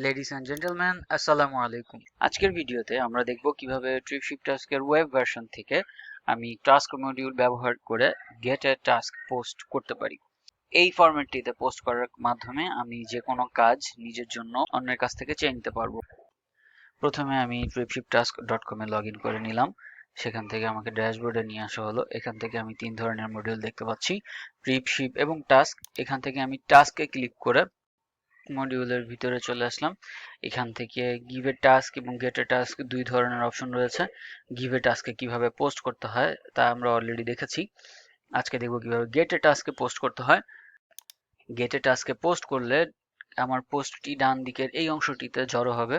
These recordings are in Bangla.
লেডিস এন্ড জেন্টলম্যান, আসসালামু আলাইকুম। আজকের ভিডিওতে আমরা দেখব কিভাবে ট্রিপশিপ টাস্কের ওয়েব ভার্সন থেকে আমি টাস্ক মডিউল ব্যবহার করে গেট এ টাস্ক পোস্ট করতে পারি। এই ফরম্যাটটিতে পোস্ট করার মাধ্যমে আমি যে কোনো কাজ নিজের জন্য অন্যের কাছ থেকে চেয়ে নিতে পারবো। প্রথমে আমি tripshiptask.com এ লগ ইন করে নিলাম। সেখান থেকে আমাকে ড্যাশবোর্ডে নিয়ে আসা হলো। এখান থেকে আমি 3 ধরনের মডিউল দেখতে পাচ্ছি, ট্রিপশিপ এবং টাস্ক। এখান থেকে আমি টাস্কে ক্লিক করে মডিউলের ভিতরে চলে আসলাম। এখান থেকে গিভ এ টাস্ক এবং গেট এ টাস্ক দুই ধরনের অপশন রয়েছে। গিভ এ টাস্কে কিভাবে পোস্ট করতে হয় তা আমরা অলরেডি দেখেছি। আজকে দেখব কিভাবে গেট এ টাস্কে পোস্ট করতে হয়। গেট এ টাস্কে পোস্ট করলে আমার পোস্টটি ডান দিকের এই অংশটিতে জড়ো হবে।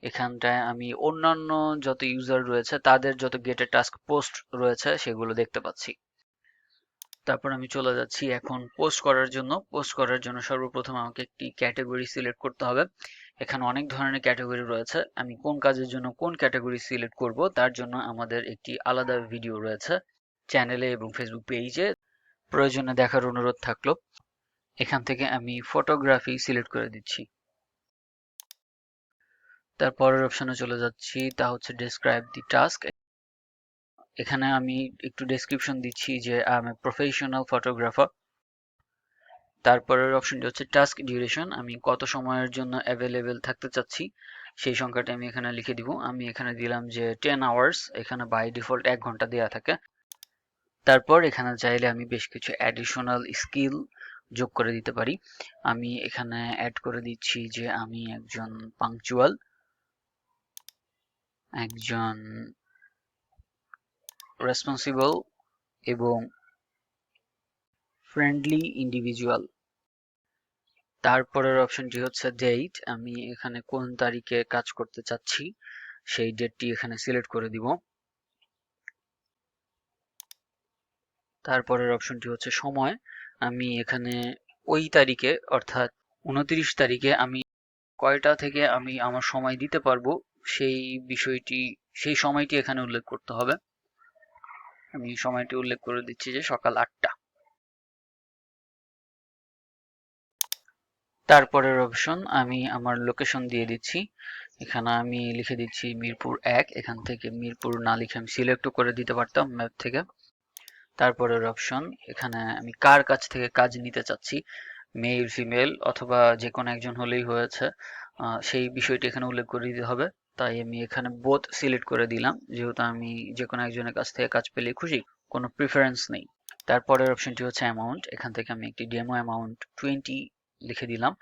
এখানটায় আমি অন্যান্য যত ইউজার রয়েছে তাদের যত গেট এ টাস্ক পোস্ট রয়েছে সেগুলো দেখতে পাচ্ছি। তারপর আমি চলে যাচ্ছি এখন পোস্ট করার জন্য। পোস্ট করার জন্য সর্বপ্রথম আমাকে একটি ক্যাটাগরি সিলেক্ট করতে হবে। এখানে অনেক ধরনের ক্যাটাগরি রয়েছে। আমি কোন কাজের জন্য কোন ক্যাটাগরি সিলেক্ট করব তার জন্য আমাদের একটি আলাদা ভিডিও রয়েছে চ্যানেলে এবং ফেসবুক পেজে, প্রয়োজনে দেখার অনুরোধ থাকলো। এখান থেকে আমি ফটোগ্রাফি সিলেক্ট করে দিচ্ছি। তারপরের অপশনে চলে যাচ্ছি, তা হচ্ছে ডেসক্রাইব দি টাস্ক। এখানে আমি একটু ডেসক্রিপশন দিচ্ছি যে I M a professional photographer. তারপরের অপশনটি হচ্ছে টাস্ক ডিউরেশন, আমি কত সময়ের জন্য অ্যাভেলেবেল থাকতে চাচ্ছি সেই সংখ্যাটা আমি এখানে লিখে দিব। আমি এখানে দিলাম যে 10 আওয়ার্স, এখানে বাই ডিফল্ট 1 ঘন্টা দেওয়া থাকে। তারপর এখানে চাইলে আমি বেশ কিছু অ্যাডিশনাল স্কিল যোগ করে দিতে পারি। আমি এখানে অ্যাড করে দিচ্ছি যে আমি একজন পাংচুয়াল, একজন রেসপন্সিবল এবং ফ্রেন্ডলি ইন্ডিভিজুয়াল। তারপরের অপশনটি হচ্ছে ডেট, আমি এখানে কোন তারিখে কাজ করতে চাচ্ছি সেই ডেটটি এখানে সিলেক্ট করে দিব। তারপরের অপশনটি হচ্ছে সময়, আমি এখানে ওই তারিখে অর্থাৎ 29 তারিখে আমি কয়টা থেকে আমি আমার সময় দিতে পারবো সেই বিষয়টি, সেই সময়টি এখানে উল্লেখ করতে হবে। আমি সময়টি উল্লেখ করে দিচ্ছি যে সকাল 8টা। তারপরের অপশন আমি আমার লোকেশন দিয়ে দিচ্ছি। এখানে আমি লিখে দিচ্ছি মিরপুর 1। এখান থেকে মিরপুর না লিখে আমি সিলেক্টও করে দিতে পারতাম ম্যাপ থেকে। তারপরের অপশন, এখানে আমি কার কাছ থেকে কাজ নিতে চাচ্ছি, মেল ফিমেল অথবা যে কোনো একজন হলেই হয়েছে, সেই বিষয়টি এখানে উল্লেখ করে দিতে হবে। তাই আমি এখানে বোথ সিলেক্ট করে দিলাম, যেহেতু আমি যে কোনো একজনের কাছ থেকে কাজ পেলেই খুশি, কোনো প্রিফারেন্স নেই। তারপরের অপশনটি হচ্ছে অ্যামাউন্ট, এখান থেকে আমি একটি ডেমো অ্যামাউন্ট 20 লিখে দিলাম।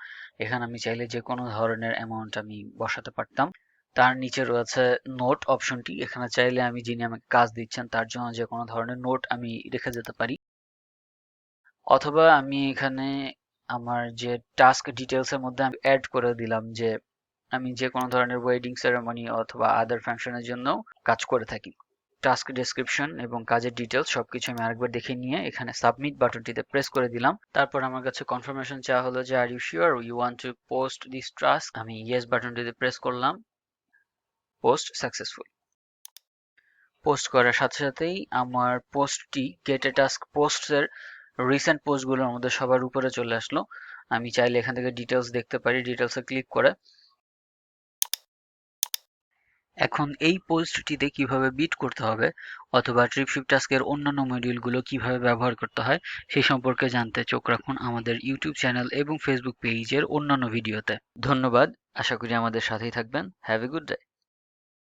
এখানে আমি চাইলে যে কোনো ধরনের অ্যামাউন্ট আমি বসাতে পারতাম। তার নিচে রয়েছে নোট অপশনটি, এখানে চাইলে আমি যিনি আমাকে কাজ দিচ্ছেন তার জন্য যে কোনো ধরনের নোট আমি রেখে যেতে পারি, অথবা আমি এখানে আমার যে টাস্ক ডিটেলস এর মধ্যে আমি অ্যাড করে দিলাম যে আমি যে কোনো ধরনের ওয়েডিং সেরেমনি অথবা আদার ফাংশনের জন্য কাজ করে থাকি। টাস্ক ডেসক্রিপশন এবং কাজের ডিটেলস সবকিছু আমি আরেকবার দেখে নিয়ে এখানে সাবমিট বাটনটিতে প্রেস করে দিলাম। তারপর আমার কাছে কনফার্মেশন চাওয়া হলো যে are you sure you want to post this task. আমি ইয়েস বাটনটিতে প্রেস করলাম। Post successful. পোস্ট করার সাথে সাথেই আমার পোস্টটি গেট এ টাস্ক পোস্টের রিসেন্ট পোস্টগুলোর মধ্যে সবার উপরে চলে আসলো। আমি চাইলে এখান থেকে ডিটেলস দেখতে পারি, ডিটেলসে ক্লিক করে। এখন এই পোস্টটিতে কিভাবে বিট করতে হবে অথবা ট্রিপশিপ টাস্কের অন্যান্য মডিউলগুলো কিভাবে ব্যবহার করতে হয় সেই সম্পর্কে জানতে চোখ রাখুন আমাদের ইউটিউব চ্যানেল এবং ফেসবুক পেজের অন্যান্য ভিডিওতে। ধন্যবাদ, আশা করি আমাদের সাথেই থাকবেন। Have a good day.